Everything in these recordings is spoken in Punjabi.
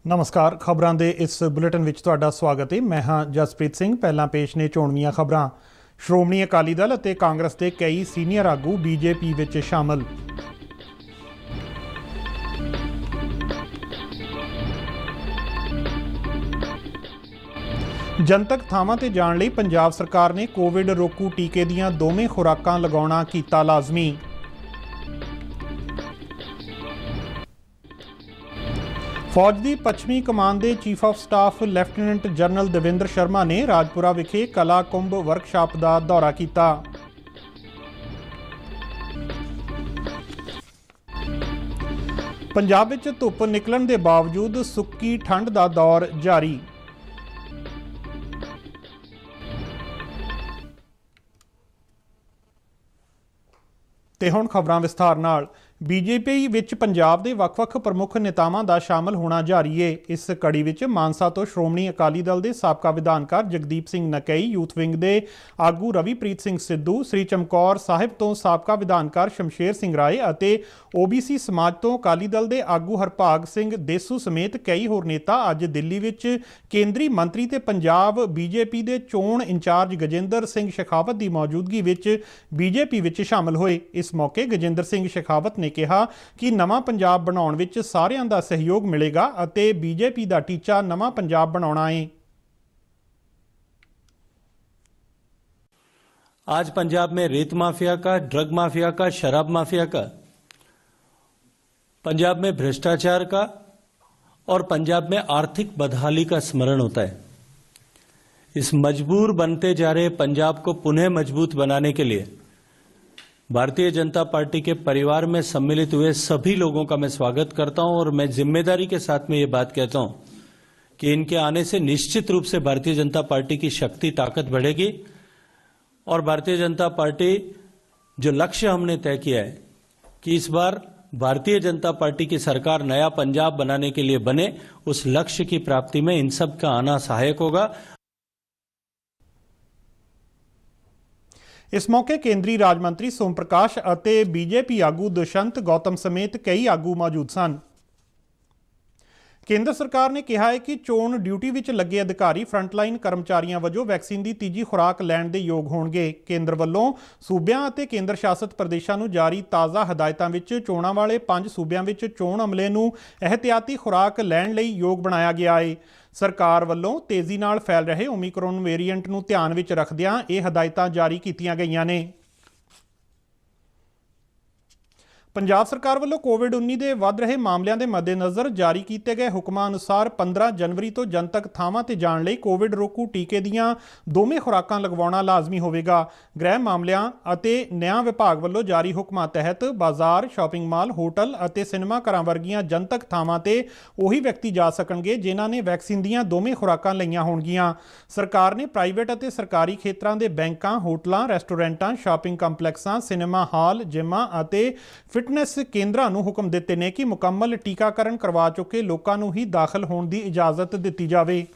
नमस्कार। खबरां दे इस बुलेटिन विच तुहाडा स्वागत है। मैं हाँ जसप्रीत सिंह। पहलां पेश ने चोणवीआं खबरां। श्रोमणी अकाली दल अते कांग्रेस के कई सीनियर आगू बीजेपी विच शामिल। जनतक थावां ते जाण लई पंजाब सरकार ने कोविड रोकू टीके दीआं दोवें खुराकां लगाउणा कीता लाजमी। फौज की पश्चिमी कमान के chief of staff lieutenant general Devendra Sharma ने राजपुरा विखे कला कुंभ वर्कशाप का दौरा किया। पंजाब विच धुप निकलण के बावजूद सुक्की ठंड का दौर जारी। ते हुण खबरां विस्तार नाल। बीजेपी विच पंजाब के ਵੱਖ-ਵੱਖ प्रमुख नेतावां का शामिल होना जारी है। इस कड़ी विच मानसा तो श्रोमणी अकाली दल के साबका विधानकार जगदीप सिंह नकई, यूथ विंग के आगू रविप्रीत सिंह सिद्धू, श्री चमकौर साहिब तो साबका विधानकार शमशेर सिंह राय अते ओबीसी समाज तो अकाली दल के आगू हरभाग सिंह देसू समेत कई होर नेता अज दिल्ली विच केंद्री मंत्री ते पंजाब बीजेपी के चोण इंचार्ज गजेंद्र सिंह शेखावत की मौजूदगी विच बीजेपी विच शामिल होए। इस मौके गजेंद्र सिंह शेखावत ने कहा कि नवा पंजाब बनाउण विच सारिआं दा सहयोग मिलेगा अते बीजेपी का टीचा नवा पंजाब बनाउणा है। आज पंजाब में रेत माफिया का, ड्रग माफिया का, शराब माफिया का, पंजाब में भ्रष्टाचार का और पंजाब में आर्थिक बदहाली का स्मरण होता है। इस मजबूर बनते जा रहे पंजाब को पुनः मजबूत बनाने के लिए भारतीय जनता पार्टी के परिवार में सम्मिलित हुए सभी लोगों का मैं स्वागत करता हूं और मैं जिम्मेदारी के साथ में ये बात कहता हूं कि इनके आने से निश्चित रूप से भारतीय जनता पार्टी की शक्ति ताकत बढ़ेगी और भारतीय जनता पार्टी जो लक्ष्य हमने तय किया है कि इस बार भारतीय जनता पार्टी की सरकार नया पंजाब बनाने के लिए बने, उस लक्ष्य की प्राप्ति में इन सब का आना सहायक होगा। इस मौके केंद्रीय राज मंत्री सोम प्रकाश अते बीजेपी आगू दुष्यंत गौतम समेत कई आगू मौजूद सन। केंद्र सरकार ने कहा है कि चोण ड्यूटी विच लगे अधिकारी फ्रंटलाइन कर्मचारियों वजों वैक्सीन की तीजी खुराक लैण दे योग होणगे। केंद्र वल्लों सूबिਆਂ ਅਤੇ केंद्र शासित प्रदेशों ਨੂੰ जारी ताज़ा हदायतां विच चोणां वाले 5 सूबिਆਂ विच चोण अमले ਨੂੰ एहतियाती खुराक लैण लई योग बनाया गया है। सरकार ਵੱਲੋਂ तेजी नाल फैल रहे ओमिक्रॉन वेरीएंट ਨੂੰ ध्यान विच रखदिआं ਇਹ हदायतां जारी कीतियां गईआं ने। पंजाब सरकार ਵੱਲੋਂ कोविड-19 ਦੇ ਵੱਧ ਰਹੇ ਮਾਮਲਿਆਂ ਦੇ ਮੱਦੇਨਜ਼ਰ ਜਾਰੀ ਕੀਤੇ ਗਏ ਹੁਕਮਾਂ ਅਨੁਸਾਰ 15 ਜਨਵਰੀ ਤੋਂ ਜਨਤਕ ਥਾਵਾਂ ਤੇ ਜਾਣ ਲਈ ਕੋਵਿਡ ਰੋਕੂ ਟੀਕੇ ਦੀਆਂ ਦੋਵੇਂ ਖੁਰਾਕਾਂ ਲਗਵਾਉਣਾ ਲਾਜ਼ਮੀ ਹੋਵੇਗਾ। ਗ੍ਰਹਿ ਮਾਮਲਿਆਂ ਅਤੇ ਨਿਆਂ ਵਿਭਾਗ ਵੱਲੋਂ ਜਾਰੀ ਹੁਕਮਾਂ ਤਹਿਤ ਬਾਜ਼ਾਰ, ਸ਼ਾਪਿੰਗ ਮਾਲ, ਹੋਟਲ ਅਤੇ ਸਿਨੇਮਾ ਘਰਾਂ ਵਰਗੀਆਂ ਜਨਤਕ ਥਾਵਾਂ ਤੇ ਉਹੀ ਵਿਅਕਤੀ ਜਾ ਸਕਣਗੇ ਜਿਨ੍ਹਾਂ ਨੇ ਵੈਕਸੀਨ ਦੀਆਂ ਦੋਵੇਂ ਖੁਰਾਕਾਂ ਲਈਆਂ ਹੋਣਗੀਆਂ। ਸਰਕਾਰ ਨੇ ਪ੍ਰਾਈਵੇਟ ਅਤੇ ਸਰਕਾਰੀ ਖੇਤਰਾਂ ਦੇ ਬੈਂਕਾਂ, ਹੋਟਲਾਂ, ਰੈਸਟੋਰੈਂਟਾਂ, ਸ਼ਾਪਿੰਗ ਕੰਪਲੈਕਸਾਂ, ਸਿਨੇਮਾ ਹਾਲ, ਜਿਮਾਂ ਅਤੇ ਫਿਟਨੈਸ ਕੇਂਦਰਾਂ ਨੂੰ ਹੁਕਮ ਦਿੱਤੇ ਨੇ ਕਿ ਮੁਕੰਮਲ ਟੀਕਾਕਰਨ ਕਰਵਾ ਚੁੱਕੇ ਲੋਕਾਂ ਨੂੰ ਹੀ ਦਾਖਲ ਹੋਣ ਦੀ ਇਜਾਜ਼ਤ ਦਿੱਤੀ ਜਾਵੇ।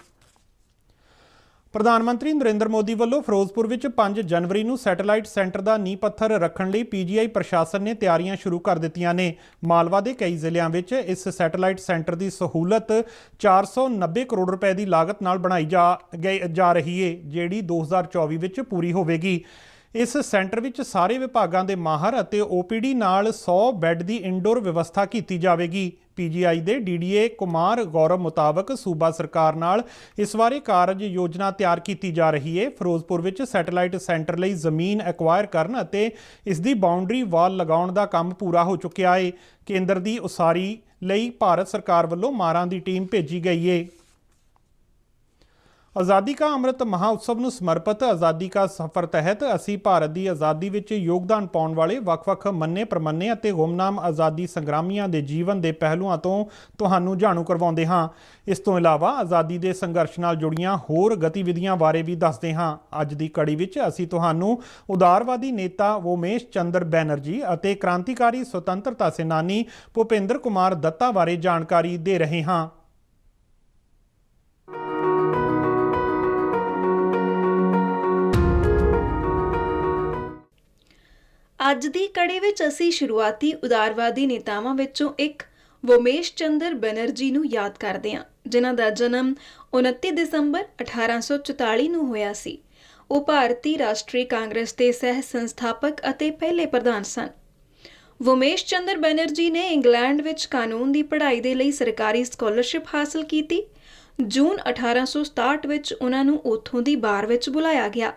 ਪ੍ਰਧਾਨ ਮੰਤਰੀ ਨਰਿੰਦਰ ਮੋਦੀ ਵੱਲੋਂ ਫਿਰੋਜ਼ਪੁਰ ਵਿੱਚ 5 ਜਨਵਰੀ ਨੂੰ ਸੈਟੇਲਾਈਟ ਸੈਂਟਰ ਦਾ ਨੀਂਹ ਪੱਥਰ ਰੱਖਣ ਲਈ ਪੀਜੀਆਈ ਪ੍ਰਸ਼ਾਸਨ ਨੇ ਤਿਆਰੀਆਂ ਸ਼ੁਰੂ ਕਰ ਦਿੱਤੀਆਂ ਨੇ। ਮਾਲਵਾ ਦੇ ਕਈ ਜ਼ਿਲ੍ਹਿਆਂ ਵਿੱਚ ਇਸ ਸੈਟੇਲਾਈਟ ਸੈਂਟਰ ਦੀ ਸਹੂਲਤ 490 ਕਰੋੜ ਰੁਪਏ ਦੀ ਲਾਗਤ ਨਾਲ ਬਣਾਈ ਜਾ ਰਹੀ ਹੈ, ਜਿਹੜੀ 2024 ਵਿੱਚ ਪੂਰੀ ਹੋਵੇਗੀ। इस सेंटर विच सारे विभागों के माहर अते ओपीडी नाल 100 बैड की इंडोर व्यवस्था की जाएगी। पीजीआई के डीडीए कुमार गौरव मुताबक सूबा सरकार नाल इस बारे कार्य योजना तैयार की जा रही है। फिरोजपुर विच सैटेलाइट सेंटर लई जमीन एक्वायर करन अते इसकी बाउंड्री वाल लगाउण दा काम पूरा हो चुकिया है। केंद्र की उसारी लई भारत सरकार वल्लों मारां दी टीम भेजी गई है। आज़ादी का अमृत महोत्सव ਨੂੰ ਸਮਰਪਿਤ आज़ादी का सफ़र तहत ਅਸੀਂ ਭਾਰਤ ਦੀ ਆਜ਼ਾਦੀ ਵਿੱਚ ਯੋਗਦਾਨ ਪਾਉਣ ਵਾਲੇ ਵੱਖ-ਵੱਖ ਮੰਨੇ ਪ੍ਰਮੰਨੇ ਅਤੇ ਗੁੰਮਨਾਮ ਆਜ਼ਾਦੀ ਸੰਗਰਾਮੀਆਂ ਦੇ ਜੀਵਨ ਦੇ ਪਹਿਲੂਆਂ ਤੋਂ ਤੁਹਾਨੂੰ ਜਾਣੂ ਕਰਵਾਉਂਦੇ ਹਾਂ। ਇਸ ਤੋਂ ਇਲਾਵਾ ਆਜ਼ਾਦੀ ਦੇ ਸੰਘਰਸ਼ ਨਾਲ ਜੁੜੀਆਂ ਹੋਰ ਗਤੀਵਿਧੀਆਂ ਬਾਰੇ ਵੀ ਦੱਸਦੇ ਹਾਂ। ਅੱਜ ਦੀ ਕੜੀ ਵਿੱਚ ਅਸੀਂ ਤੁਹਾਨੂੰ ਉਦਾਰਵਾਦੀ ਨੇਤਾ ਵੋਮੇਸ਼ ਚੰਦਰ ਬੈਨਰਜੀ ਅਤੇ ਕ੍ਰਾਂਤੀਕਾਰੀ ਸੁਤੰਤਰਤਾ ਸੈਨਾਨੀ ਭੁਪਿੰਦਰ ਕੁਮਾਰ ਦੱਤਾ ਬਾਰੇ ਜਾਣਕਾਰੀ ਦੇ ਰਹੇ ਹਾਂ। ਅੱਜ ਦੀ ਕੜੀ ਵਿੱਚ ਅਸੀਂ ਸ਼ੁਰੂਆਤੀ ਉਦਾਰਵਾਦੀ ਨੇਤਾਵਾਂ ਵਿੱਚੋਂ ਇੱਕ ਵੋਮੇਸ਼ ਚੰਦਰ ਬੈਨਰਜੀ ਨੂੰ ਯਾਦ ਕਰਦੇ ਹਾਂ, ਜਿਨ੍ਹਾਂ ਦਾ ਜਨਮ 29 ਦਸੰਬਰ 1844 ਨੂੰ ਹੋਇਆ ਸੀ। ਉਹ ਭਾਰਤੀ ਰਾਸ਼ਟਰੀ ਕਾਂਗਰਸ ਦੇ ਸਹਿ ਸੰਸਥਾਪਕ ਅਤੇ ਪਹਿਲੇ ਪ੍ਰਧਾਨ ਸਨ। ਵੋਮੇਸ਼ ਚੰਦਰ ਬੈਨਰਜੀ ਨੇ ਇੰਗਲੈਂਡ ਵਿੱਚ ਕਾਨੂੰਨ ਦੀ ਪੜ੍ਹਾਈ ਦੇ ਲਈ ਸਰਕਾਰੀ ਸਕਾਲਰਸ਼ਿਪ ਹਾਸਲ ਕੀਤੀ। ਜੂਨ 1867 ਵਿੱਚ ਉਹਨਾਂ ਨੂੰ ਉੱਥੋਂ ਦੀ ਬਾਰ ਵਿੱਚ ਬੁਲਾਇਆ ਗਿਆ।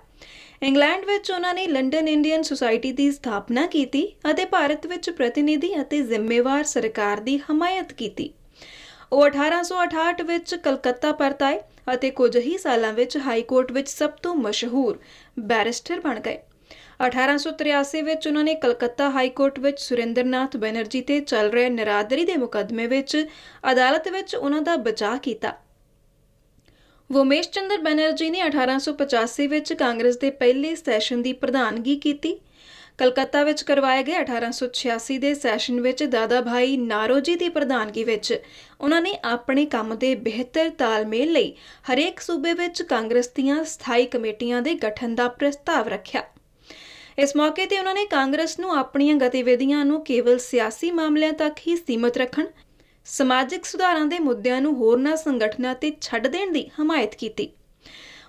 ਇੰਗਲੈਂਡ ਵਿੱਚ ਉਹਨਾਂ ਨੇ ਲੰਡਨ ਇੰਡੀਅਨ ਸੁਸਾਇਟੀ ਦੀ ਸਥਾਪਨਾ ਕੀਤੀ ਅਤੇ ਭਾਰਤ ਵਿੱਚ ਪ੍ਰਤੀਨਿਧੀ ਅਤੇ ਜ਼ਿੰਮੇਵਾਰ ਸਰਕਾਰ ਦੀ ਹਮਾਇਤ ਕੀਤੀ। ਉਹ 1868 ਵਿੱਚ ਕਲਕੱਤਾ ਪਰਤ ਆਏ ਅਤੇ ਕੁਝ ਹੀ ਸਾਲਾਂ ਵਿੱਚ ਹਾਈ ਕੋਰਟ ਵਿੱਚ ਸਭ ਤੋਂ ਮਸ਼ਹੂਰ ਬੈਰਿਸਟਰ ਬਣ ਗਏ। 1883 ਵਿੱਚ ਉਹਨਾਂ ਨੇ ਕਲਕੱਤਾ ਹਾਈ ਕੋਰਟ ਵਿੱਚ ਸੁਰਿੰਦਰਨਾਥ ਬੈਨਰਜੀ ਤੇ ਚੱਲ ਰਹੇ ਨਿਰਾਦਰੀ ਦੇ ਮੁਕੱਦਮੇ ਵਿੱਚ ਅਦਾਲਤ ਵਿੱਚ ਉਹਨਾਂ ਦਾ ਬਚਾਅ ਕੀਤਾ। ਵੋਮੇਸ਼ ਚੰਦਰ ਬੈਨਰਜੀ ਨੇ 1885 ਵਿੱਚ ਕਾਂਗਰਸ ਦੇ ਪਹਿਲੇ ਸੈਸ਼ਨ ਦੀ ਪ੍ਰਧਾਨਗੀ ਕੀਤੀ। ਕਲਕੱਤਾ ਵਿੱਚ ਕਰਵਾਏ ਗਏ 1886 ਦੇ ਸੈਸ਼ਨ ਵਿੱਚ ਦਾਦਾ ਭਾਈ ਨਾਰੋਜੀ ਦੀ ਪ੍ਰਧਾਨਗੀ ਵਿੱਚ ਉਹਨਾਂ ਨੇ ਆਪਣੇ ਕੰਮ ਦੇ ਬਿਹਤਰ ਤਾਲਮੇਲ ਲਈ ਹਰੇਕ ਸੂਬੇ ਵਿੱਚ ਕਾਂਗਰਸ ਦੀਆਂ ਸਥਾਈ ਕਮੇਟੀਆਂ ਦੇ ਗਠਨ ਦਾ ਪ੍ਰਸਤਾਵ ਰੱਖਿਆ। ਇਸ ਮੌਕੇ ਤੇ ਉਹਨਾਂ ਨੇ ਕਾਂਗਰਸ ਨੂੰ ਆਪਣੀਆਂ ਗਤੀਵਿਧੀਆਂ ਨੂੰ ਕੇਵਲ ਸਿਆਸੀ ਮਾਮਲਿਆਂ ਤੱਕ ਹੀ ਸੀਮਤ ਰੱਖਣ, ਸਮਾਜਿਕ ਸੁਧਾਰਾਂ ਦੇ ਮੁੱਦਿਆਂ ਨੂੰ ਹੋਰਨਾਂ ਸੰਗਠਨਾਂ ਤੇ ਛੱਡ ਦੇਣ ਦੀ ਹਮਾਇਤ ਕੀਤੀ।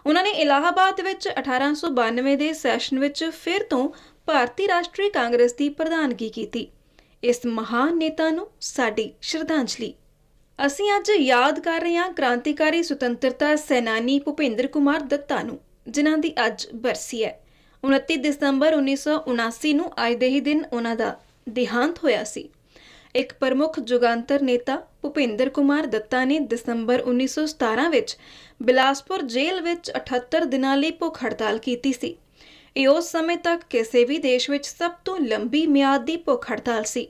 ਉਹਨਾਂ ਨੇ ਇਲਾਹਾਬਾਦ ਵਿੱਚ 1892 ਦੇ ਸੈਸ਼ਨ ਵਿੱਚ ਫਿਰ ਤੋਂ ਭਾਰਤੀ ਰਾਸ਼ਟਰੀ ਕਾਂਗਰਸ ਦੀ ਪ੍ਰਧਾਨਗੀ ਕੀਤੀ। ਇਸ ਮਹਾਨ ਨੇਤਾ ਨੂੰ ਸਾਡੀ ਸ਼ਰਧਾਂਜਲੀ। ਅਸੀਂ ਅੱਜ ਯਾਦ ਕਰ ਰਹੇ ਹਾਂ ਕ੍ਰਾਂਤੀਕਾਰੀ ਸੁਤੰਤਰਤਾ ਸੈਨਾਨੀ ਭੁਪਿੰਦਰ ਕੁਮਾਰ ਦੱਤਾ ਨੂੰ, ਜਿਨ੍ਹਾਂ ਦੀ ਅੱਜ ਬਰਸੀ ਹੈ। 29 ਦਸੰਬਰ 1979 ਨੂੰ ਅੱਜ ਦੇ ਹੀ ਦਿਨ ਉਹਨਾਂ ਦਾ ਦੇਹਾਂਤ ਹੋਇਆ ਸੀ। ਇੱਕ ਪ੍ਰਮੁੱਖ ਜੁਗਾਂਤਰ ਨੇਤਾ ਭੁਪਿੰਦਰ ਕੁਮਾਰ ਦੱਤਾ ਨੇ ਦਸੰਬਰ 1917 ਵਿੱਚ ਬਿਲਾਸਪੁਰ ਜੇਲ੍ਹ ਵਿੱਚ 78 ਦਿਨਾਂ ਲਈ ਭੁੱਖ ਹੜਤਾਲ ਕੀਤੀ ਸੀ। ਇਹ ਉਸ ਸਮੇਂ ਤੱਕ ਕਿਸੇ ਵੀ ਦੇਸ਼ ਵਿੱਚ ਸਭ ਤੋਂ ਲੰਬੀ ਮਿਆਦ ਦੀ ਭੁੱਖ ਹੜਤਾਲ ਸੀ।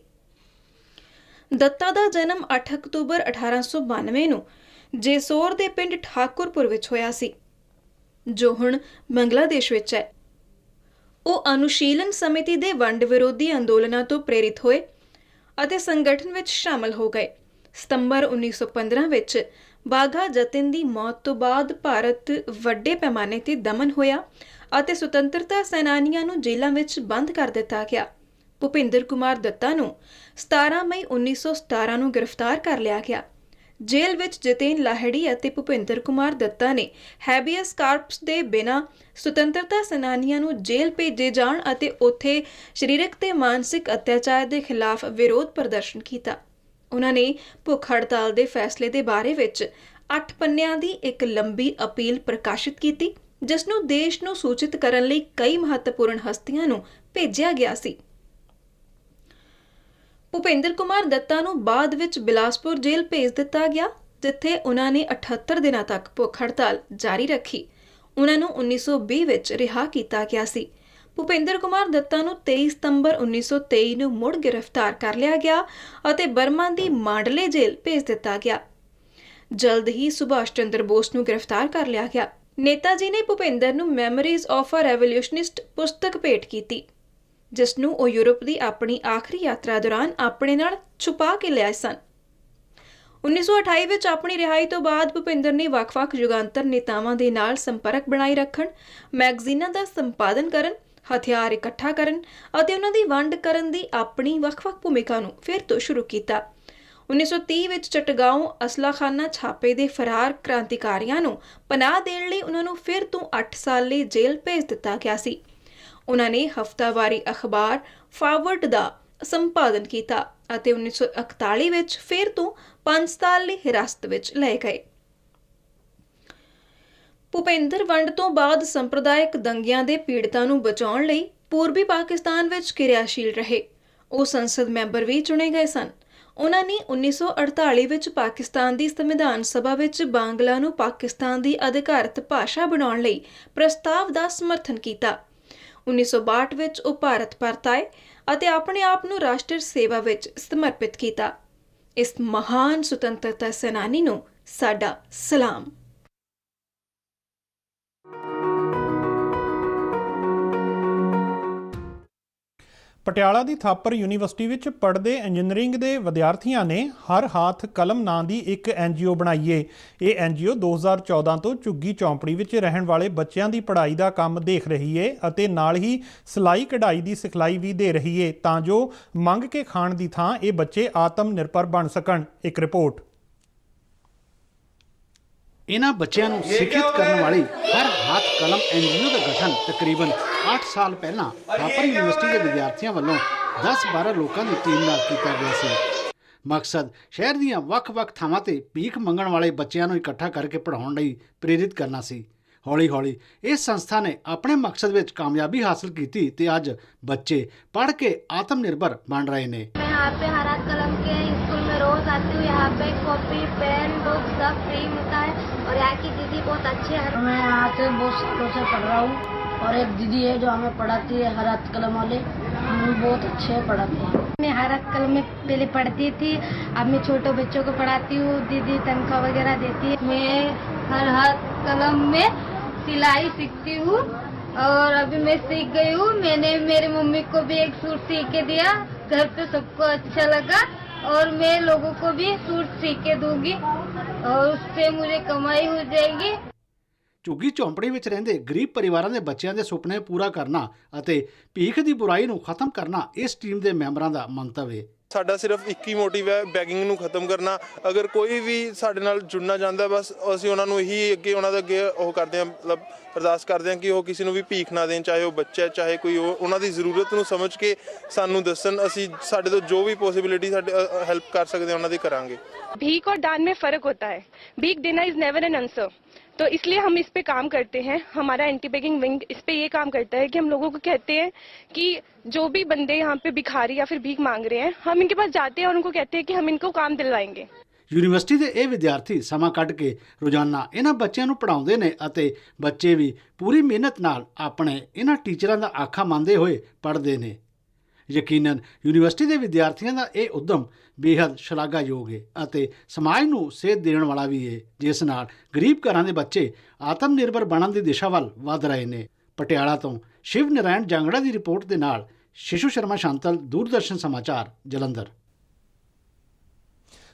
ਦੱਤਾ ਦਾ ਜਨਮ 8 ਅਕਤੂਬਰ 1892 ਨੂੰ ਜੈਸੋਰ ਦੇ ਪਿੰਡ ਠਾਕੁਰਪੁਰ ਵਿੱਚ ਹੋਇਆ ਸੀ, ਜੋ ਹੁਣ ਬੰਗਲਾਦੇਸ਼ ਵਿੱਚ ਹੈ। ਉਹ ਅਨੁਸ਼ੀਲਨ ਸਮਿਤੀ ਦੇ ਵੰਡ ਵਿਰੋਧੀ ਅੰਦੋਲਨਾਂ ਤੋਂ ਪ੍ਰੇਰਿਤ ਹੋਏ ਅਤੇ ਸੰਗਠਨ ਵਿੱਚ ਸ਼ਾਮਲ ਹੋ ਗਏ। ਸਤੰਬਰ 1915 ਵਿੱਚ ਬਾਘਾ ਜਤਿਨ ਦੀ ਮੌਤ ਤੋਂ ਬਾਅਦ ਭਾਰਤ ਵੱਡੇ ਪੈਮਾਨੇ ਤੇ ਦਮਨ ਹੋਇਆ ਅਤੇ ਸੁਤੰਤਰਤਾ ਸੈਨਾਨੀਆਂ ਨੂੰ ਜੇਲ੍ਹਾਂ ਵਿੱਚ ਬੰਦ ਕਰ ਦਿੱਤਾ ਗਿਆ। ਭੁਪਿੰਦਰ ਕੁਮਾਰ ਦੱਤਾ ਨੂੰ 17 ਮਈ 1917 ਨੂੰ ਗ੍ਰਿਫਤਾਰ ਕਰ ਲਿਆ ਗਿਆ। ਜੇਲ੍ਹ ਵਿੱਚ ਜਤਿਨ ਲਾਹੜੀ ਅਤੇ ਭੁਪਿੰਦਰ ਕੁਮਾਰ ਦੱਤਾ ਨੇ ਹੈਬੀਅਸ ਕਾਰਪਸ ਦੇ ਬਿਨਾਂ ਸੁਤੰਤਰਤਾ ਸੈਨਾਨੀਆਂ ਨੂੰ ਜੇਲ੍ਹ ਭੇਜੇ ਜਾਣ ਅਤੇ ਉੱਥੇ ਸਰੀਰਕ ਤੇ ਮਾਨਸਿਕ ਅਤਿਆਚਾਰ ਦੇ ਖਿਲਾਫ ਵਿਰੋਧ ਪ੍ਰਦਰਸ਼ਨ ਕੀਤਾ। ਉਹਨਾਂ ਨੇ ਭੁੱਖ ਹੜਤਾਲ ਦੇ ਫੈਸਲੇ ਦੇ ਬਾਰੇ ਵਿੱਚ 8 ਪੰਨਿਆਂ ਦੀ ਇੱਕ ਲੰਬੀ ਅਪੀਲ ਪ੍ਰਕਾਸ਼ਿਤ ਕੀਤੀ, ਜਿਸ ਨੂੰ ਦੇਸ਼ ਨੂੰ ਸੂਚਿਤ ਕਰਨ ਲਈ ਕਈ ਮਹੱਤਵਪੂਰਨ ਹਸਤੀਆਂ ਨੂੰ ਭੇਜਿਆ ਗਿਆ ਸੀ। ਭੁਪਿੰਦਰ ਕੁਮਾਰ ਦੱਤਾ ਨੂੰ ਬਾਅਦ ਵਿੱਚ ਬਿਲਾਸਪੁਰ ਜੇਲ੍ਹ ਭੇਜ ਦਿੱਤਾ ਗਿਆ, ਜਿੱਥੇ ਉਹਨਾਂ ਨੇ 78 ਦਿਨਾਂ ਤੱਕ ਭੁੱਖ ਹੜਤਾਲ ਜਾਰੀ ਰੱਖੀ। ਉਹਨਾਂ ਨੂੰ 1920 ਵਿੱਚ ਰਿਹਾ ਕੀਤਾ ਗਿਆ ਸੀ। ਭੁਪਿੰਦਰ ਕੁਮਾਰ ਦੱਤਾ ਨੂੰ 23 ਸਤੰਬਰ 1923 ਨੂੰ ਮੁੜ ਗ੍ਰਿਫਤਾਰ ਕਰ ਲਿਆ ਗਿਆ ਅਤੇ ਬਰਮਾ ਦੀ ਮਾਂਡਲੇ ਜੇਲ੍ਹ ਭੇਜ ਦਿੱਤਾ ਗਿਆ। ਜਲਦ ਹੀ ਸੁਭਾਸ਼ ਚੰਦਰ ਬੋਸ ਨੂੰ ਗ੍ਰਿਫਤਾਰ ਕਰ ਲਿਆ ਗਿਆ। ਨੇਤਾ ਜੀ ਨੇ ਭੁਪਿੰਦਰ ਨੂੰ ਮੈਮੋਰੀਜ਼ ਆਫ ਅ ਰੈਵੋਲਿਊਸ਼ਨਿਸਟ ਪੁਸਤਕ ਭੇਟ ਕੀਤੀ, ਜਿਸ ਨੂੰ ਉਹ ਯੂਰਪ ਦੀ ਆਪਣੀ ਆਖਰੀ ਯਾਤਰਾ ਦੌਰਾਨ ਆਪਣੇ ਨਾਲ ਛੁਪਾ ਕੇ ਲਿਆਏ ਸਨ। 1928 ਵਿੱਚ ਆਪਣੀ ਰਿਹਾਈ ਤੋਂ ਬਾਅਦ ਭੁਪਿੰਦਰ ਨੇ ਵੱਖ-ਵੱਖ ਯੁਗਾਂਤਰ ਨੇਤਾਵਾਂ ਦੇ ਨਾਲ ਸੰਪਰਕ ਬਣਾਈ ਰੱਖਣ, ਮੈਗਜ਼ੀਨਾਂ ਦਾ ਸੰਪਾਦਨ ਕਰਨ, ਹਥਿਆਰ ਇਕੱਠਾ ਕਰਨ ਅਤੇ ਉਹਨਾਂ ਦੀ ਵੰਡ ਕਰਨ ਦੀ ਆਪਣੀ ਵੱਖ-ਵੱਖ ਭੂਮਿਕਾ ਨੂੰ ਫਿਰ ਤੋਂ ਸ਼ੁਰੂ ਕੀਤਾ। 1930 ਵਿੱਚ ਚਟਗਾਉਂ ਅਸਲਾਖਾਨਾ ਛਾਪੇ ਦੇ ਫਰਾਰ ਕ੍ਰਾਂਤੀਕਾਰੀਆਂ ਨੂੰ ਪਨਾਹ ਦੇਣ ਲਈ ਉਹਨਾਂ ਨੂੰ ਫਿਰ ਤੋਂ 8 ਸਾਲ ਲਈ ਜੇਲ੍ਹ ਭੇਜ ਦਿੱਤਾ ਗਿਆ ਸੀ। ਉਹਨਾਂ ਨੇ ਹਫ਼ਤਾਵਾਰੀ ਅਖਬਾਰ ਫਾਰਵਰਡ ਦਾ ਸੰਪਾਦਨ ਕੀਤਾ ਅਤੇ 1941 ਵਿੱਚ ਫਿਰ ਤੋਂ 5 ਸਾਲ ਲਈ ਹਿਰਾਸਤ ਵਿੱਚ ਲਏ ਗਏ। ਭੁਪਿੰਦਰ ਵੰਡ ਤੋਂ ਬਾਅਦ ਸੰਪਰਦਾਇਕ ਦੰਗਿਆਂ ਦੇ ਪੀੜਤਾਂ ਨੂੰ ਬਚਾਉਣ ਲਈ ਪੂਰਬੀ ਪਾਕਿਸਤਾਨ ਵਿੱਚ ਕਿਰਿਆਸ਼ੀਲ ਰਹੇ। ਉਹ ਸੰਸਦ ਮੈਂਬਰ ਵੀ ਚੁਣੇ ਗਏ ਸਨ। ਉਹਨਾਂ ਨੇ 1948 ਵਿੱਚ ਪਾਕਿਸਤਾਨ ਦੀ ਸੰਵਿਧਾਨ ਸਭਾ ਵਿੱਚ ਬਾਂਗਲਾ ਨੂੰ ਪਾਕਿਸਤਾਨ ਦੀ ਅਧਿਕਾਰਤ ਭਾਸ਼ਾ ਬਣਾਉਣ ਲਈ ਪ੍ਰਸਤਾਵ ਦਾ ਸਮਰਥਨ ਕੀਤਾ। 1962 ਵਿੱਚ ਉਹ ਭਾਰਤ ਪਰਤ ਆਏ ਅਤੇ ਆਪਣੇ ਆਪ ਨੂੰ ਰਾਸ਼ਟਰ ਸੇਵਾ ਵਿੱਚ ਸਮਰਪਿਤ ਕੀਤਾ। ਇਸ ਮਹਾਨ ਸੁਤੰਤਰਤਾ ਸੈਨਾਨੀ ਨੂੰ ਸਾਡਾ ਸਲਾਮ। ਪਟਿਆਲਾ ਦੀ ਥਾਪਰ ਯੂਨੀਵਰਸਿਟੀ ਵਿੱਚ ਪੜ੍ਹਦੇ ਇੰਜੀਨੀਅਰਿੰਗ ਦੇ ਵਿਦਿਆਰਥੀਆਂ ਨੇ ਹਰ ਹਾਥ ਕਲਮ ਨਾਂ ਦੀ ਇੱਕ NGO ਬਣਾਈ ਏ। ਇਹ NGO 2014 ਤੋਂ ਝੁੱਗੀ ਚੌਂਪੜੀ ਵਿੱਚ ਰਹਿਣ ਵਾਲੇ ਬੱਚਿਆਂ ਦੀ ਪੜ੍ਹਾਈ ਦਾ ਕੰਮ ਦੇਖ ਰਹੀ ਏ ਅਤੇ ਨਾਲ ਹੀ ਸਿਲਾਈ ਕਢਾਈ ਦੀ ਸਿਖਲਾਈ ਵੀ ਦੇ ਰਹੀ ਏ ਤਾਂ ਜੋ ਮੰਗ ਕੇ ਖਾਣ ਦੀ ਥਾਂ ਇਹ ਬੱਚੇ ਆਤਮ ਨਿਰਭਰ ਬਣ ਸਕਣ। ਇੱਕ ਰਿਪੋਰਟ। इन्हां बच्चों को शिक्षित करने वाली हर हाथ कलम NGO का गठन तकरीबन 8 साल पहला थापर यूनिवर्सिटी के विद्यार्थियों वालों 10-12 लोगों की टीम नाल किया गया सी। मकसद शहर दीयां वख-वख थावां ते भीख मंगण वाले बच्चों को इकट्ठा करके पढ़ाउण लई प्रेरित करना सी। हौली हौली इस संस्था ने अपने मकसद विच कामयाबी हासिल की ते अज बच्चे पढ़ के आत्मनिर्भर बन रहे हैं। मैं यहाँ पे हर हाथ कलम के स्कूल में रोज आती हूँ। यहाँ पे कॉपी पेन बुक सब फ्री मिलता है और यहाँ की दीदी बहुत अच्छी है। मैं यहाँ से बहुत सालों से पढ़ रहा हूँ और एक दीदी है जो हमें पढ़ाती है हर हाथ कलम वाले, हम बहुत अच्छे पढ़ाते हैं। मैं हर हाथ कलम में पहले पढ़ती थी, अब मैं छोटे बच्चों को पढ़ाती हूँ। दीदी तनख्वाह वगैरह देती है। मैं हर हाथ कलम में सिलाई सीखती हूँ और अभी मैं सीख गई हूँ। मैंने मेरी मम्मी को भी एक सूट सी के दिया, घर पे सबको अच्छा लगा और मैं लोगों को भी सूट सी के दूंगी और उससे मुझे कमाई हो जाएगी। ਝੁੱਗੀ ਝੌਂਪੜੀ ਵਿੱਚ ਰਹਿੰਦੇ ਗਰੀਬ ਪਰਿਵਾਰਾਂ ਦੇ ਬੱਚਿਆਂ ਦੇ ਸੁਪਨੇ ਪੂਰਾ ਕਰਨਾ ਅਤੇ ਭੀਖ ਦੀ ਬੁਰਾਈ ਨੂੰ ਖਤਮ ਕਰਨਾ ਇਸ ਟੀਮ ਦੇ ਮੈਂਬਰਾਂ ਦਾ ਮੰਤਵ ਹੈ। ਸਾਡਾ ਸਿਰਫ ਇੱਕ ਹੀ ਮੋਟਿਵ ਹੈ, ਬੈਗਿੰਗ ਨੂੰ ਖਤਮ ਕਰਨਾ। ਅਗਰ ਕੋਈ ਵੀ ਸਾਡੇ ਨਾਲ ਜੁੜਨਾ ਚਾਹੁੰਦਾ ਬਸ ਅਸੀਂ ਉਹਨਾਂ ਨੂੰ ਇਹੀ ਅੱਗੇ ਉਹਨਾਂ ਦੇ ਅੱਗੇ ਉਹ ਕਰਦੇ ਹਾਂ, ਮਤਲਬ ਅਰਦਾਸ ਕਰਦੇ ਹਾਂ ਕਿ ਉਹ ਕਿਸੇ ਨੂੰ ਵੀ ਭੀਖ ਨਾ ਦੇਣ, ਚਾਹੇ ਉਹ ਬੱਚਾ ਚਾਹੇ ਕੋਈ ਉਹਨਾਂ ਦੀ ਜ਼ਰੂਰਤ ਨੂੰ ਸਮਝ ਕੇ ਸਾਨੂੰ ਦੱਸਣ। ਅਸੀਂ ਸਾਡੇ ਤੋਂ ਜੋ ਵੀ ਪੋਸੀਬਿਲਿਟੀ ਸਾਡੇ ਹੈਲਪ ਕਰ ਸਕਦੇ ਹਾਂ ਉਹਨਾਂ ਦੀ ਕਰਾਂਗੇ। भीख और दान में फ़र्क होता है। भीख देना इज़ नेवर एन आंसर, तो इसलिए हम इस पे काम करते हैं। हमारा एंटी बेगिंग विंग इस पे ये काम करता है कि हम लोगों को कहते हैं कि जो भी बंदे यहाँ पे भिखारी या फिर भीख मांग रहे हैं, हम इनके पास जाते हैं और उनको कहते हैं कि हम इनको काम दिलवाएंगे। ਯੂਨੀਵਰਸਿਟੀ ਦੇ ਇਹ ਵਿਦਿਆਰਥੀ ਸਮਾਂ ਕੱਢ ਕੇ ਰੋਜ਼ਾਨਾ ਇਹਨਾਂ ਬੱਚਿਆਂ ਨੂੰ ਪੜ੍ਹਾਉਂਦੇ ਨੇ ਅਤੇ ਬੱਚੇ ਵੀ ਪੂਰੀ ਮਿਹਨਤ ਨਾਲ ਆਪਣੇ ਇਹਨਾਂ ਟੀਚਰਾਂ ਦਾ ਆਖਾ ਮੰਨਦੇ ਹੋਏ ਪੜ੍ਹਦੇ ਨੇ। ਯਕੀਨਨ ਯੂਨੀਵਰਸਿਟੀ ਦੇ ਵਿਦਿਆਰਥੀਆਂ ਦਾ ਇਹ ਉਦਮ ਬੇहद ਸ਼ਲਾਘਾਯੋਗ ਹੈ ਅਤੇ ਸਮਾਜ ਨੂੰ ਸੇਧ ਦੇਣ ਵਾਲਾ ਵੀ ਹੈ, ਜਿਸ ਨਾਲ ਗਰੀਬ ਘਰਾਂ ਦੇ ਬੱਚੇ ਆਤਮ ਨਿਰਭਰ ਬਣਨ ਦੀ ਦਿਸ਼ਾ ਵੱਲ ਵਧ ਰਹੇ ਨੇ। ਪਟਿਆਲਾ ਤੋਂ ਸ਼ਿਵ ਨਾਰਾਇਣ ਜਾਂਗੜਾ ਦੀ ਰਿਪੋਰਟ ਦੇ ਨਾਲ ਸ਼ਿਸ਼ੂ ਸ਼ਰਮਾ ਸ਼ਾਂਤਲ, ਦੂਰਦਰਸ਼ਨ ਸਮਾਚਾਰ, ਜਲੰਧਰ।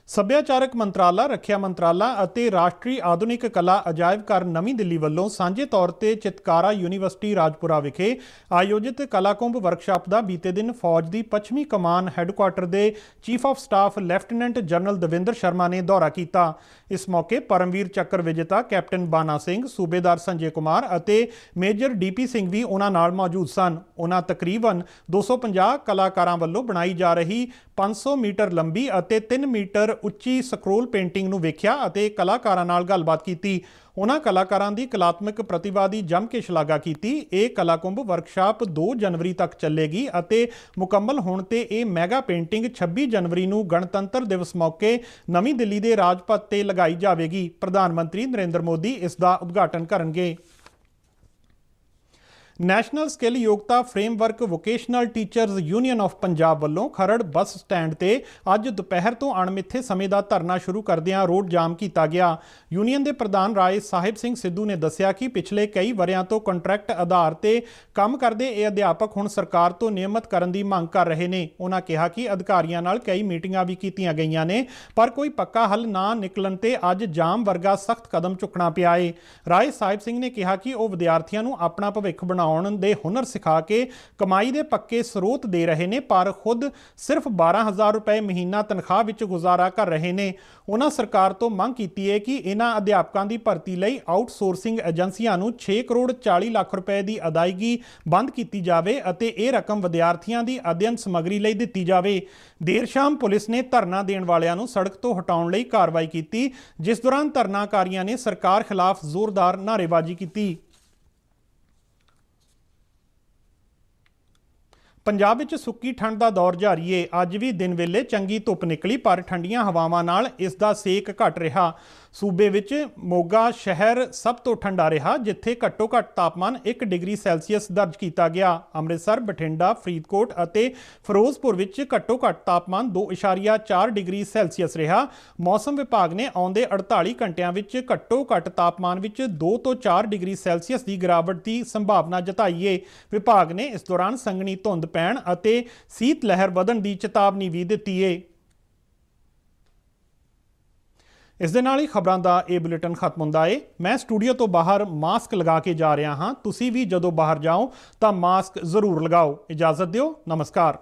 ਸੱਭਿਆਚਾਰਕ ਮੰਤਰਾਲਾ, ਰੱਖਿਆ ਮੰਤਰਾਲਾ ਅਤੇ ਰਾਸ਼ਟਰੀ ਆਧੁਨਿਕ ਕਲਾ ਅਜਾਇਬ ਘਰ ਨਵੀਂ ਦਿੱਲੀ ਵੱਲੋਂ ਸਾਂਝੇ ਤੌਰ ਤੇ ਚਿਤਕਾਰਾ ਯੂਨੀਵਰਸਿਟੀ ਰਾਜਪੁਰਾ ਵਿਖੇ ਆਯੋਜਿਤ ਕਲਾਕੁੰਭ ਵਰਕਸ਼ਾਪ ਦਾ ਬੀਤੇ ਦਿਨ ਫੌਜ ਦੀ ਪੱਛਮੀ ਕਮਾਨ ਹੈੱਡਕੁਆਰਟਰ ਦੇ chief of staff lieutenant general Davinder Sharma ਨੇ ਦੌਰਾ ਕੀਤਾ। ਇਸ ਮੌਕੇ ਪਰਮਵੀਰ ਚੱਕਰ ਵਿਜੇਤਾ ਕੈਪਟਨ ਬਾਨਾ ਸਿੰਘ, ਸੂਬੇਦਾਰ ਸੰਜੇ ਕੁਮਾਰ ਅਤੇ ਮੇਜਰ DP ਸਿੰਘ ਵੀ ਉਹਨਾਂ ਨਾਲ ਮੌਜੂਦ ਸਨ। ਉਹਨਾਂ ਤਕਰੀਬਨ 250 ਕਲਾਕਾਰਾਂ ਵੱਲੋਂ ਬਣਾਈ ਜਾ ਰਹੀ 500 ਮੀਟਰ ਲੰਬੀ ਅਤੇ 3 ਮੀਟਰ ਉੱਚੀ ਸਕਰੋਲ ਪੇਂਟਿੰਗ ਨੂੰ ਵੇਖਿਆ ਅਤੇ ਕਲਾਕਾਰਾਂ ਨਾਲ ਗੱਲਬਾਤ ਕੀਤੀ। ਉਹਨਾਂ ਕਲਾਕਾਰਾਂ ਦੀ ਕਲਾਤਮਕ ਪ੍ਰਤਿਭਾ ਦੀ ਜੰਮ ਕੇ ਸ਼ਲਾਘਾ ਕੀਤੀ। ਇਹ ਕਲਾਕੁੰਭ ਵਰਕਸ਼ਾਪ 2 ਜਨਵਰੀ ਤੱਕ ਚੱਲੇਗੀ ਅਤੇ ਮੁਕੰਮਲ ਹੋਣ ਤੇ ਇਹ ਮੈਗਾ ਪੇਂਟਿੰਗ 26 ਜਨਵਰੀ ਨੂੰ ਗਣਤੰਤਰ ਦਿਵਸ ਮੌਕੇ ਨਵੀਂ ਦਿੱਲੀ ਦੇ ਰਾਜਪਥ ਤੇ ਲਗਾਈ ਜਾਵੇਗੀ। ਪ੍ਰਧਾਨ ਮੰਤਰੀ ਨਰਿੰਦਰ ਮੋਦੀ ਇਸ ਦਾ ਉਦਘਾਟਨ ਕਰਨਗੇ। ਨੈਸ਼ਨਲ ਸਕਿੱਲ ਯੋਗਤਾ framework vocational teachers union of Punjab ਵੱਲੋਂ ਖਰੜ ਬੱਸ ਸਟੈਂਡ ਤੇ ਅੱਜ ਦੁਪਹਿਰ ਤੋਂ ਅਣਮਿੱਥੇ ਸਮੇਂ ਦਾ ਧਰਨਾ ਸ਼ੁਰੂ ਕਰਦਿਆਂ ਰੋਡ ਜਾਮ ਕੀਤਾ ਗਿਆ। ਯੂਨੀਅਨ ਦੇ ਪ੍ਰਧਾਨ ਰਾਏ ਸਾਹਿਬ ਸਿੰਘ ਸਿੱਧੂ ਨੇ ਦੱਸਿਆ ਕਿ ਪਿਛਲੇ ਕਈ ਵਰ੍ਹਿਆਂ ਤੋਂ ਕੰਟਰੈਕਟ ਆਧਾਰ ਤੇ ਕੰਮ ਕਰਦੇ ਇਹ ਅਧਿਆਪਕ ਹੁਣ ਸਰਕਾਰ ਤੋਂ ਨਿਯਮਤ ਕਰਨ ਦੀ ਮੰਗ ਕਰ ਰਹੇ ਨੇ। ਉਹਨਾਂ ਕਿਹਾ ਕਿ ਅਧਿਕਾਰੀਆਂ ਨਾਲ ਕਈ ਮੀਟਿੰਗਾਂ ਵੀ ਕੀਤੀਆਂ ਗਈਆਂ ਨੇ ਪਰ ਕੋਈ ਪੱਕਾ ਹੱਲ ਨਾ ਨਿਕਲਣ ਤੇ ਅੱਜ ਜਾਮ ਵਰਗਾ ਸਖਤ ਕਦਮ ਚੁੱਕਣਾ ਪਿਆ ਏ। ਰਾਏ ਸਾਹਿਬ ਸਿੰਘ ਨੇ ਕਿਹਾ ਕਿ ਉਹ ਵਿਦਿਆਰਥੀਆਂ ਨੂੰ ਆਪਣਾ ਭਵਿੱਖ ਬਣਾਉਣ ਦੇ ਹੁਨਰ ਸਿਖਾ ਕੇ ਕਮਾਈ ਦੇ ਪੱਕੇ ਸਰੋਤ ਦੇ ਰਹੇ ਨੇ ਪਰ ਖੁਦ ਸਿਰਫ 12,000 ਰੁਪਏ ਮਹੀਨਾ ਤਨਖਾਹ ਵਿੱਚ ਗੁਜ਼ਾਰਾ ਕਰ ਰਹੇ ਨੇ। ਉਹਨਾਂ ਸਰਕਾਰ ਤੋਂ ਮੰਗ ਕੀਤੀ ਹੈ ਕਿ ਇਹਨਾਂ ਅਧਿਆਪਕਾਂ ਦੀ ਭਰਤੀ ਲਈ ਆਊਟਸੋਰਸਿੰਗ ਏਜੰਸੀਆਂ ਨੂੰ 6 ਕਰੋੜ 40 ਲੱਖ ਰੁਪਏ ਦੀ ਅਦਾਇਗੀ ਬੰਦ ਕੀਤੀ ਜਾਵੇ ਅਤੇ ਇਹ ਰਕਮ ਵਿਦਿਆਰਥੀਆਂ ਦੀ ਅਧਿਐਨ ਸਮੱਗਰੀ ਲਈ ਦਿੱਤੀ ਜਾਵੇ। ਦੇਰ ਸ਼ਾਮ ਪੁਲਿਸ ਨੇ ਧਰਨਾ ਦੇਣ ਵਾਲਿਆਂ ਨੂੰ ਸੜਕ ਤੋਂ ਹਟਾਉਣ ਲਈ ਕਾਰਵਾਈ ਕੀਤੀ, ਜਿਸ ਦੌਰਾਨ ਧਰਨਾਕਾਰੀਆਂ ਨੇ ਸਰਕਾਰ ਖਿਲਾਫ ਜ਼ੋਰਦਾਰ ਨਾਅਰੇਬਾਜ਼ੀ ਕੀਤੀ। ਪੰਜਾਬ ਵਿੱਚ ਸੁੱਕੀ ਠੰਡ ਦਾ ਦੌਰ ਜਾਰੀ ਏ। ਅੱਜ ਵੀ ਦਿਨ ਵੇਲੇ ਚੰਗੀ ਧੁੱਪ ਨਿਕਲੀ ਪਰ ਠੰਡੀਆਂ ਹਵਾਵਾਂ ਨਾਲ ਇਸ ਦਾ ਸੇਕ ਘਟ ਰਿਹਾ। ਸੂਬੇ ਵਿੱਚ ਮੋਗਾ ਸ਼ਹਿਰ ਸਭ ਤੋਂ ਠੰਡਾ ਰਿਹਾ, ਜਿੱਥੇ ਘੱਟੋ-ਘੱਟ ਤਾਪਮਾਨ 1 ਡਿਗਰੀ ਸੈਲਸੀਅਸ ਦਰਜ ਕੀਤਾ ਗਿਆ। ਅੰਮ੍ਰਿਤਸਰ, ਬਠਿੰਡਾ, ਫਰੀਦਕੋਟ ਅਤੇ ਫਿਰੋਜ਼ਪੁਰ ਵਿੱਚ ਘੱਟੋ-ਘੱਟ ਤਾਪਮਾਨ 2.4 ਡਿਗਰੀ ਸੈਲਸੀਅਸ ਰਿਹਾ। ਮੌਸਮ ਵਿਭਾਗ ਨੇ ਆਉਂਦੇ 48 ਘੰਟਿਆਂ ਵਿੱਚ ਘੱਟੋ-ਘੱਟ ਤਾਪਮਾਨ ਵਿੱਚ 2 ਤੋਂ 4 ਡਿਗਰੀ ਸੈਲਸੀਅਸ ਦੀ ਗਿਰਾਵਟ ਦੀ ਸੰਭਾਵਨਾ ਜਤਾਈ ਹੈ। ਵਿਭਾਗ ਨੇ ਇਸ ਦੌਰਾਨ ਸੰਘਣੀ ਧੁੰਦ ਪੈਣ ਅਤੇ ਸੀਤ ਲਹਿਰ ਵਧਣ ਦੀ ਚੇਤਾਵਨੀ ਵੀ ਦਿੱਤੀ ਹੈ। ਇਸ ਦੇ ਨਾਲ ਹੀ ਖਬਰਾਂ ਦਾ ਇਹ ਬੁਲੇਟਿਨ ਖਤਮ ਹੁੰਦਾ ਹੈ। ਮੈਂ ਸਟੂਡੀਓ ਤੋਂ ਬਾਹਰ ਮਾਸਕ ਲਗਾ ਕੇ ਜਾ ਰਿਹਾ ਹਾਂ। ਤੁਸੀਂ ਵੀ ਜਦੋਂ ਬਾਹਰ ਜਾਓ ਤਾਂ ਮਾਸਕ ਜ਼ਰੂਰ ਲਗਾਓ। ਇਜਾਜ਼ਤ ਦਿਓ। ਨਮਸਕਾਰ।